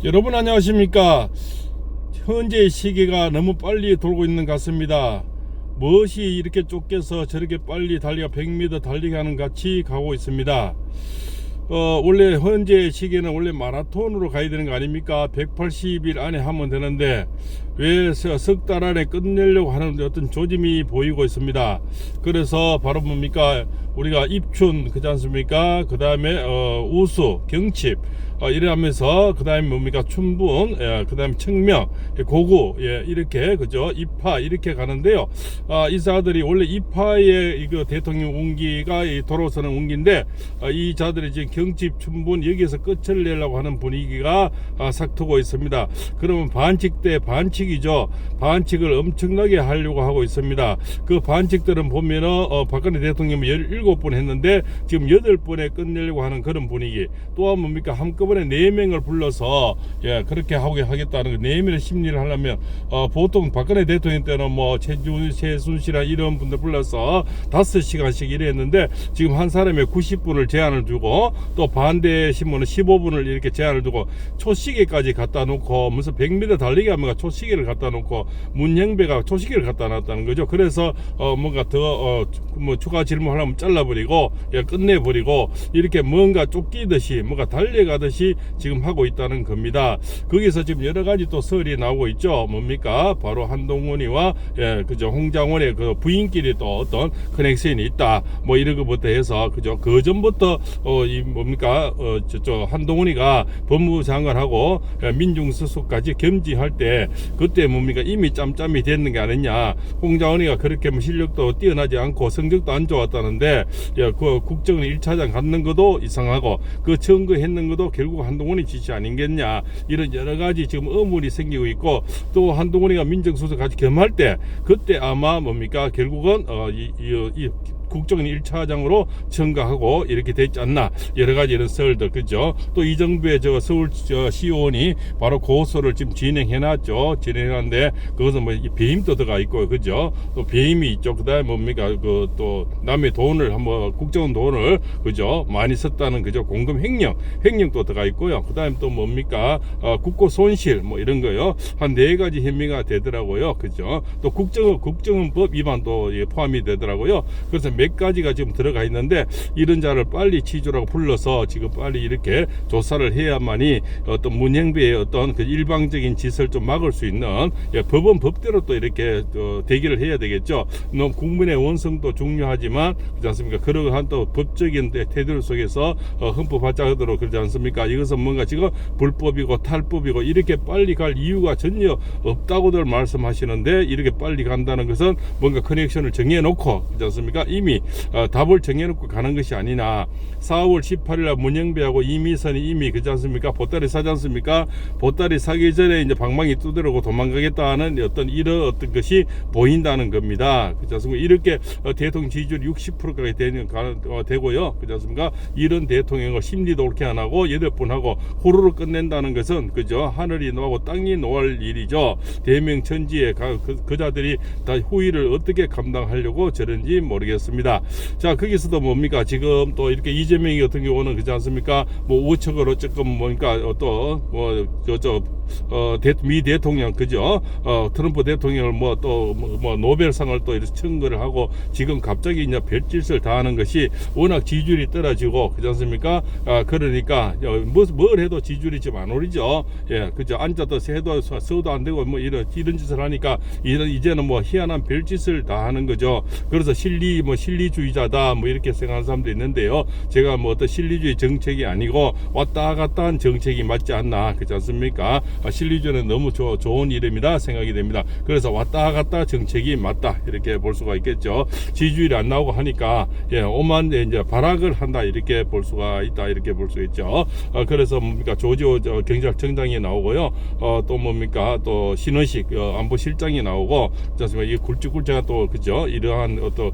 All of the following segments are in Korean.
여러분 안녕하십니까. 현재 시기가 너무 빨리 돌고 있는 것 같습니다. 무엇이 이렇게 쫓겨서 저렇게 빨리 달리가 100m 달리기 하는 같이 가고 있습니다. 원래 현재 시기는 원래 마라톤으로 가야 되는 거 아닙니까? 180일 안에 하면 되는데 왜 석 달 안에 끝내려고 하는 어떤 조짐이 보이고 있습니다. 그래서 바로 뭡니까? 우리가 입춘 그렇지 않습니까? 그 다음에 우수, 경칩 이래 하면서 그 다음에 뭡니까? 춘분, 그 다음에 청명, 고구, 이렇게 그죠? 입하 이렇게 가는데요. 이 자들이 원래 입하의 이거 대통령 운기가 돌아서는 운기인데 이 자들이 지금 경칩, 춘분 여기에서 끝을 내려고 하는 분위기가 삭트고 있습니다. 그러면 반칙 대 반칙이죠. 반칙을 엄청나게 하려고 하고 있습니다. 그 반칙들은 보면은 박근혜 대통령이 17번 했는데 지금 8번에 끝내려고 하는 그런 분위기. 또한 뭡니까? 한꺼번에 4명을 불러서 그렇게 하겠다는 4명의 심리를 하려면 보통 박근혜 대통령 때는 뭐 최순 씨나 이런 분들 불러서 5시간씩 이랬는데 지금 한 사람에 90분을 제한을 두고 또 반대 신문은 15분을 이렇게 제한을 두고 초시계까지 갖다 놓고 무슨 100m 달리기 하면 초시계를 갖다 놓고 문영배가 초시계를 갖다 놨다는 거죠. 그래서 뭔가 더 뭐 추가 질문하려면 잘라버리고 끝내버리고 이렇게 뭔가 쫓기듯이 뭔가 달려가듯이 지금 하고 있다는 겁니다. 거기서 지금 여러 가지 또 설이 나오고 있죠. 뭡니까? 바로 한동훈이와 그죠 홍장원의 그 부인끼리 또 어떤 커넥션이 있다. 뭐 이런 것부터 해서 그죠. 그 전부터 이 뭡니까? 한동훈이가 법무부 장관하고 민중수석까지 겸직할 때 그때 뭡니까? 이미 짬짬이 됐는 게 아니냐. 홍장원이가 그렇게 뭐 실력도 뛰어나지 않고 성적도 안 좋았다는데 그 국정원 1차장 갖는 것도 이상하고 그 증거했는 것도 결국 한동훈이 지시 아니겠냐. 이런 여러 가지 지금 의문이 생기고 있고 또 한동훈이가 민정수석 같이 겸할 때 그때 아마 뭡니까? 결국은 이 국정원 1차장으로 증가하고 이렇게 됐지 않나. 여러 가지 이런 썰들 그죠. 또 이 정부의 서울 시의원이 바로 고소를 지금 진행해놨죠. 진행하는데 그것은 뭐 배임도 들어가 있고 그죠. 또 배임이 있죠. 그다음에 뭡니까? 그 또 남의 돈을 한번 국정원 돈을 그죠 많이 썼다는 그죠 공금 횡령도 들어가 있고요. 그다음에 또 뭡니까? 국고 손실 뭐 이런 거요. 한 4가지 혐의가 되더라고요. 그죠. 또 국정원법 위반도 포함이 되더라고요. 그래서 몇 가지가 지금 들어가 있는데 이런 자를 빨리 취조라고 불러서 지금 빨리 이렇게 조사를 해야만이 어떤 문행배의 어떤 그 일방적인 짓을 좀 막을 수 있는 법은 법대로 또 이렇게 대기를 해야 되겠죠. 너무 국민의 원성도 중요하지만 그렇지 않습니까? 그러한 또 법적인 태도 속에서 헌법 발작하도록 그러지 않습니까? 이것은 뭔가 지금 불법이고 탈법이고 이렇게 빨리 갈 이유가 전혀 없다고들 말씀하시는데 이렇게 빨리 간다는 것은 뭔가 커넥션을 정해놓고 그렇지 않습니까? 이미 답을 정해놓고 가는 것이 아니나 4월 18일날 문영배하고 이미선이 이미 그렇지 않습니까? 보따리 사지 않습니까? 보따리 사기 전에 이제 방망이 두드리고 도망가겠다는 어떤 이런 어떤 것이 보인다는 겁니다. 그렇지 않습니까? 이렇게 대통령 지지율 60%까지 되고요. 그렇지 않습니까? 이런 대통령을 심리도 옳게 안 하고 8번 하고 호로로 끝낸다는 것은 그죠? 하늘이 노하고 땅이 노할 일이죠. 대명천지에 그자들이 다 후위를 어떻게 감당하려고 저런지 모르겠습니다. 자, 거기서도 뭡니까? 지금 또 이렇게 이재명이 같은 경우는 그렇지 않습니까? 뭐 우측으로 조금 뭡니까? 또 미 대통령 그죠? 트럼프 대통령을 뭐 또 뭐 노벨상을 또 이렇게 청구를 하고 지금 갑자기 이제 별짓을 다 하는 것이 워낙 지지율이 떨어지고 그렇지 않습니까? 그러니까 뭘 해도 지지율이 좀 안 오르죠. 그죠? 앉아도 해도 써도 안 되고 뭐 이런 짓을 하니까 이제는 뭐 희한한 별짓을 다 하는 거죠. 그래서 실리주의자다 뭐 이렇게 생각하는 사람도 있는데요. 제가 뭐 어떤 실리주의 정책이 아니고 왔다 갔다 한 정책이 맞지 않나 그렇지 않습니까? 실리주의는 너무 좋은 이름이다 생각이 됩니다. 그래서 왔다 갔다 정책이 맞다 이렇게 볼 수가 있겠죠. 지지율이 안 나오고 하니까 오만 이제 발악을 한다 이렇게 볼 수가 있다 이렇게 볼 수 있죠. 그래서 뭡니까? 조지오 경찰청장이 나오고요. 또 뭡니까? 또 신원식 안보실장이 나오고 그렇지 않습니까? 이 굵직굵직한 또 그죠? 이러한 어떤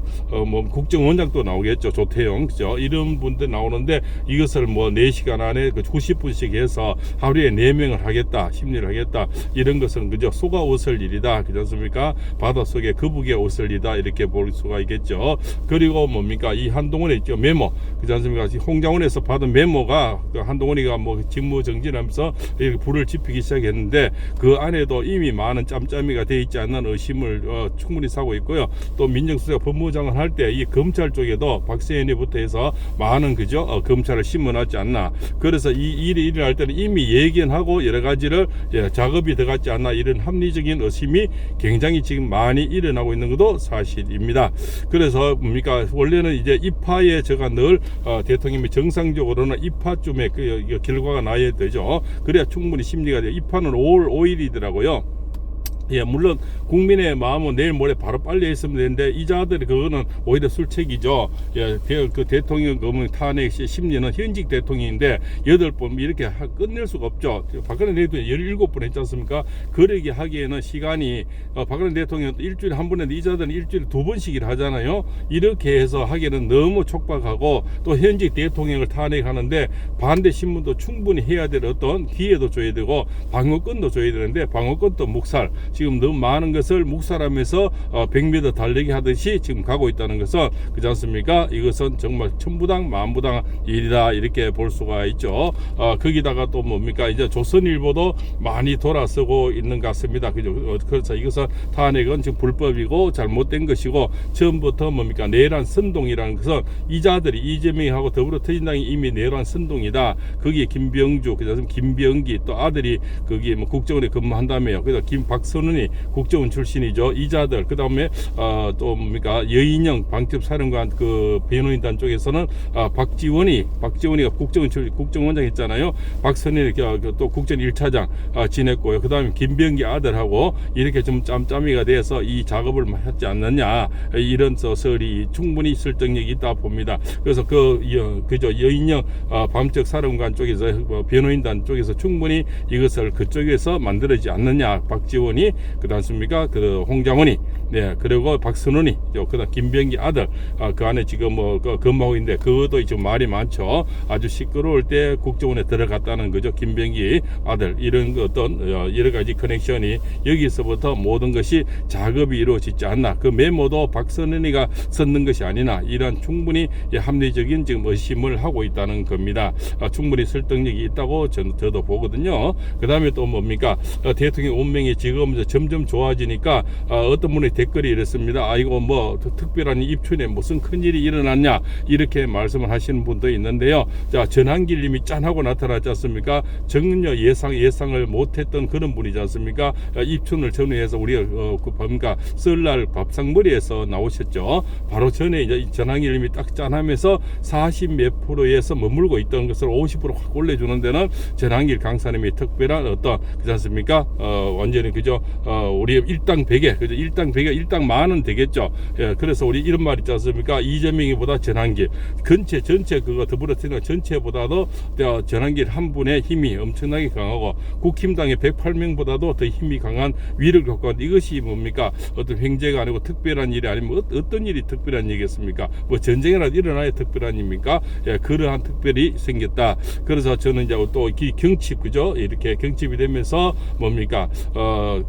뭐 국정원장도 나오겠죠. 조태영 그죠? 이런 분들 나오는데 이것을 뭐 4시간 안에 그 90분씩 해서 하루에 4명을 하겠다. 심리를 하겠다. 이런 것은 그저 속아 웃을 일이다. 그렇지 않습니까? 바닷속에 거북이에 웃을 일이다. 이렇게 볼 수가 있겠죠. 그리고 뭡니까? 이 한동훈의 있죠. 메모. 그렇지 않습니까? 홍장원에서 받은 메모가 그 한동훈이가 뭐 직무 정진하면서 이렇게 불을 지피기 시작했는데 그 안에도 이미 많은 짬짬이가 돼 있지 않는 의심을 충분히 사고 있고요. 또 민정수석 법무장관 할 때 이 검찰 쪽에도 박세현이부터 해서 많은 그죠 검찰을 심어놨지 않나. 그래서 이 일이 일어날 때는 이미 예견하고 여러 가지를 작업이 들어갔지 않나. 이런 합리적인 의심이 굉장히 지금 많이 일어나고 있는 것도 사실입니다. 그래서 뭡니까? 원래는 이제 입하에 제가 늘 대통령이 정상적으로는 입하쯤에 그 결과가 나야 되죠. 그래야 충분히 심리가 돼요. 입하는 5월 5일이더라고요. 예, 물론 국민의 마음은 내일 모레 바로 빨리 했으면 되는데 이자들이 그거는 오히려 술책이죠. 예, 그 대통령 탄핵 심리는 현직 대통령인데 8번 이렇게 끝낼 수가 없죠. 박근혜 대통령이 17번 했지 않습니까? 그러게 하기에는 시간이 박근혜 대통령은 일주일에 한 번 했는데 이자들은 일주일에 2번씩을 하잖아요. 이렇게 해서 하기에는 너무 촉박하고 또 현직 대통령을 탄핵하는데 반대 신문도 충분히 해야 될 어떤 기회도 줘야 되고 방어권도 줘야 되는데 방어권도 묵살. 지금 너무 많은 것을 묵살하면서 100m 달리기 하듯이 지금 가고 있다는 것은 그렇지 않습니까? 이것은 정말 천부당 만부당 일이다 이렇게 볼 수가 있죠. 거기다가 또 뭡니까? 이제 조선일보도 많이 돌아서고 있는 것 같습니다. 그죠? 그래서 이것은 탄핵은 지금 불법이고 잘못된 것이고 처음부터 뭡니까? 내란 선동이라는 것은 이자들이 이재명하고 더불어민주당이 이미 내란 선동이다. 거기에 김병주, 그래서 김병기 또 아들이 거기 뭐 국정원에 근무한다며요. 그래서 김박선훈이 국정원 출신이죠. 이자들 그다음에 또 뭡니까? 여인영 방첩사령관 그 변호인단 쪽에서는 박지원이가 국정원장 했잖아요. 박선일이 또 국정 1차장 지냈고요. 그다음에 김병기 아들하고 이렇게 좀 짬짬이가 돼서 이 작업을 했지 않느냐 이런 설이 충분히 설득력이 있다 봅니다. 그래서 그죠 여인영 방첩사령관 쪽에서 변호인단 쪽에서 충분히 이것을 그쪽에서 만들어지지 않느냐. 박지원이 그렇습니까? 그 홍장원이 그리고 박선훈이 그다음 김병기 아들 그 안에 지금 뭐 근무하고 있는데 그것도 지금 말이 많죠. 아주 시끄러울 때 국정원에 들어갔다는 거죠. 김병기 아들 이런 어떤 여러 가지 커넥션이 여기서부터 모든 것이 작업이 이루어지지 않나. 그 메모도 박선훈이가 썼는 것이 아니나 이런 충분히 합리적인 지금 의심을 하고 있다는 겁니다. 충분히 설득력이 있다고 저도 보거든요. 그 다음에 또 뭡니까? 대통령 운명이 지금 점점 좋아지니까 어떤 분이 댓글이 이랬습니다. 이거 뭐 특별한 입춘에 무슨 큰일이 일어났냐 이렇게 말씀을 하시는 분도 있는데요. 자, 전한길님이 짠하고 나타났지 않습니까? 전혀 예상을 못했던 그런 분이지 않습니까? 입춘을 전후해서 우리가 뭡니까 설날 밥상머리에서 나오셨죠. 바로 전에 이제 전한길님이 딱 짠하면서 40몇 %에서 머물고 있던 것을 50% 확 올려주는 데는 전한길 강사님이 특별한 어떤 그렇지 않습니까? 완전히 그죠? 우리 일당 100에 그죠? 일당 100에 일당 만은 되겠죠. 예, 그래서 우리 이런 말 있지 않습니까? 이재명이보다 전한길 전체 그거 더불어민주당 전체보다도 전한길 한 분의 힘이 엄청나게 강하고 국힘당의 108명보다도 더 힘이 강한 위를 갖고 이것이 뭡니까? 어떤 횡재가 아니고 특별한 일이 아니면 어떤 일이 특별한 일이겠습니까? 뭐 전쟁이라도 일어나야 특별한 일입니까? 예, 그러한 특별히 생겼다. 그래서 저는 이제 또 경칩 그죠? 이렇게 경칩이 되면서 뭡니까?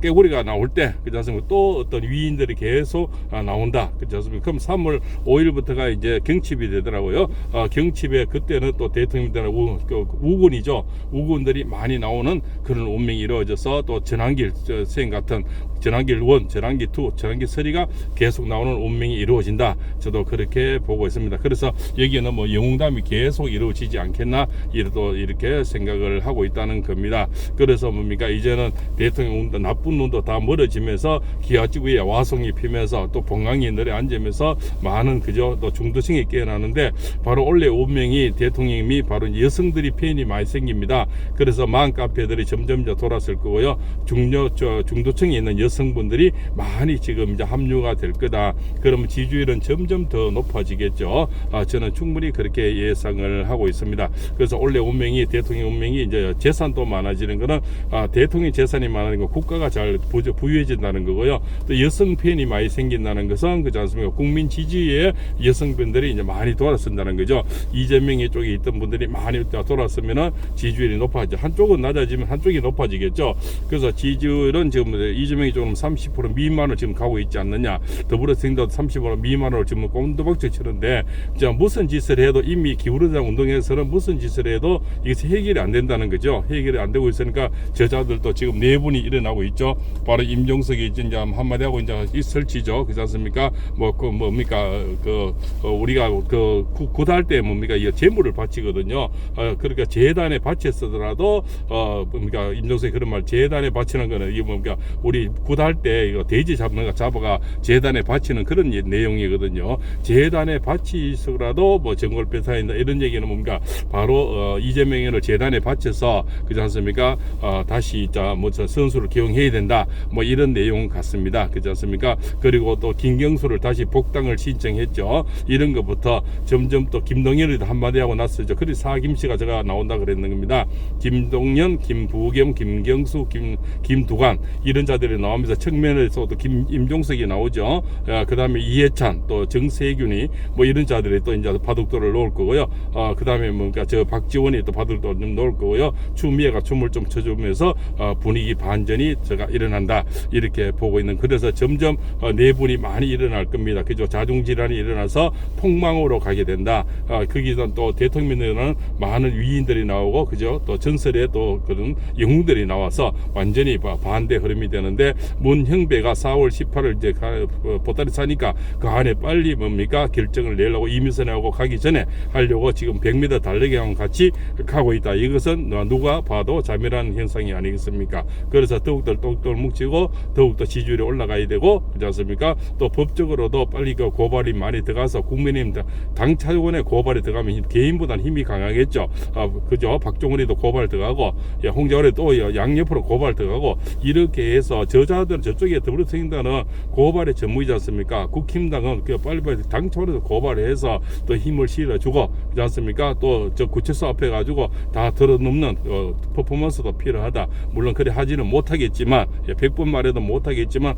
깨구리가 나올 때 그렇지 않습니까? 또 어떤 위인들이 계속 나온다. 그렇지 않습니까? 그럼 3월 5일부터가 이제 경칩이 되더라고요. 경칩에 그때는 또 대통령들은 우군이죠. 우군들이 많이 나오는 그런 운명이 이루어져서 또 전한길 생 같은 전한길 1, 전한길 2, 전한길 3가 계속 나오는 운명이 이루어진다. 저도 그렇게 보고 있습니다. 그래서 여기에는 뭐 영웅담이 계속 이루어지지 않겠나 이렇게 생각을 하고 있다는 겁니다. 그래서 뭡니까 이제는 대통령 나쁜 놈도 다 멀어지면서 기아지구에 와송이 피면서 또 봉황이 내려앉으면서 많은 그죠 또 중도층이 깨어나는데 바로 원래 운명이 대통령이 바로 여성들이 팬이 많이 생깁니다. 그래서 만 카페들이 점점 돌았을 거고요. 중도층에 있는 여성분들이 많이 지금 이제 합류가 될 거다. 그러면 지지율은 점점 더 높아지겠죠. 저는 충분히 그렇게 예상을 하고 있습니다. 그래서 원래 운명이 대통령 운명이 이제 재산도 많아지는 거는 대통령 재산이 많아지는 거 국가가 잘 부유해진다는 거고요. 또 여성 팬이 많이 생긴다는 것은 그렇지 않습니까? 국민 지지에 여성분들이 이제 많이 돌아선다는 거죠. 이재명의 쪽에 있던 분들이 많이 돌아서면은 지지율이 높아지죠. 한쪽은 낮아지면 한쪽이 높아지겠죠. 그래서 지지율은 지금 이재명이 조금 30% 미만으로 지금 가고 있지 않느냐. 더불어민주당도 30% 미만으로 지금 꼼두박질 치는데 무슨 짓을 해도 이미 기울어장 운동에서는 무슨 짓을 해도 이것이 해결이 안 된다는 거죠. 해결이 안 되고 있으니까 저자들도 지금 네 분이 일어나고 있죠. 바로 임종석이 이제 한마디 하고 이제 설치죠. 그렇지 않습니까? 우리가 구달 때 뭡니까? 이 재물을 바치거든요. 그러니까 재단에 바쳤더라도 임종석이 그런 말 재단에 바치는 거는 이게 뭡니까? 우리 구달 때 이거 돼지 잡아가 재단에 바치는 그런 내용이거든요. 재단에 바치서라도 정골 뺏어야한다 이런 얘기는 뭡니까? 바로 이재명을 재단에 바쳐서 그렇지 않습니까? 다시 선수를 기용해야 된다. 이런 내용 같습니다. 그렇지 않습니까? 그리고 또 김경수를 다시 복당을 신청했죠. 이런 것부터 점점 또 김동연이도 한마디 하고 났었죠. 그래서 사김씨가 제가 나온다 그랬는 겁니다. 김동연, 김부겸, 김경수, 김두관 이런 자들이 나오면서 측면에서도 임종석이 나오죠. 그 다음에 이해찬 또 정세균이 이런 자들이 또 이제 바둑돌을 놓을 거고요. 그 다음에 저 박지원이 또 바둑돌 좀 놓을 거고요. 추미애가 춤을 좀 춰주면서 분위기 반전이 제가 일어난다 이렇게 보고 있는. 그래서 점점 내분이 많이 일어날 겁니다. 그죠? 자중질환이 일어나서 폭망으로 가게 된다. 거기서 또 대통령은 많은 위인들이 나오고 그죠? 또 전설의 또 그런 영웅들이 나와서 완전히 반대 흐름이 되는데 문형배가 4월 18일 이제 보따리 사니까 그 안에 빨리 결정을 내려고 이민선하고 가기 전에 하려고 지금 100m 달리기하고 같이 가고 있다. 이것은 누가 봐도 자멸한 현상이 아니겠습니까? 그래서 더욱더 뭉치고 더욱더 지지율이 올라가야 되고 그렇지 않습니까? 또 법적으로도 빨리 고발이 많이 들어가서 국민의힘 당 차원에 고발이 들어가면 개인보다는 힘이 강하겠죠. 그죠? 박종훈이도 고발 들어가고 홍자원이 또 양옆으로 고발 들어가고 이렇게 해서 저자들은 저쪽에 더불어민주당은 고발의 전무이지 않습니까? 국힘당은 빨리빨리 당 차원에서 고발을 해서 또 힘을 실어주고 그렇지 않습니까? 또 저 구체소 앞에 가지고 다 들어눕는 퍼포먼스도 필요하다. 물론 그래 하지는 못하겠지만 100번 말해도 못하겠지만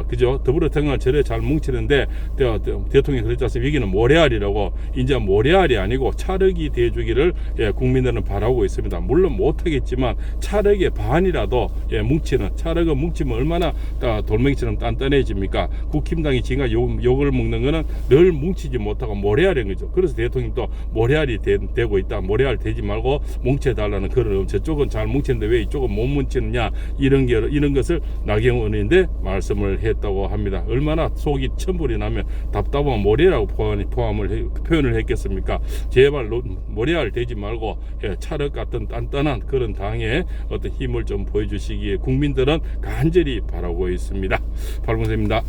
그죠? 더불어민주당은 저래 잘 뭉치는데 대통령이 그랬지 않습니까? 여기는 모래알이라고 이제 모래알이 아니고 찰흙이 돼주기를 국민들은 바라고 있습니다. 물론 못하겠지만 찰흙의 반이라도 뭉치는 찰흙은 뭉치면 얼마나 돌멩이처럼 단단해집니까? 국힘당이 지금 욕을 먹는 거는 늘 뭉치지 못하고 모래알인 거죠. 그래서 대통령도 모래알이 되고 있다. 모래알 되지 말고 뭉쳐달라는 그런 저쪽은 잘 뭉치는데 왜 이쪽은 못 뭉치느냐 이런 것을 나경원 의원인데 말씀을 했다고 합니다. 얼마나 속이 천불이 나면 답답한 모래라고 표현을 했겠습니까? 제발 모래알 되지 말고 찰흙 같은 단단한 그런 당의 어떤 힘을 좀 보여주시기에 국민들은 간절히 바라고 있습니다. 발봉사입니다.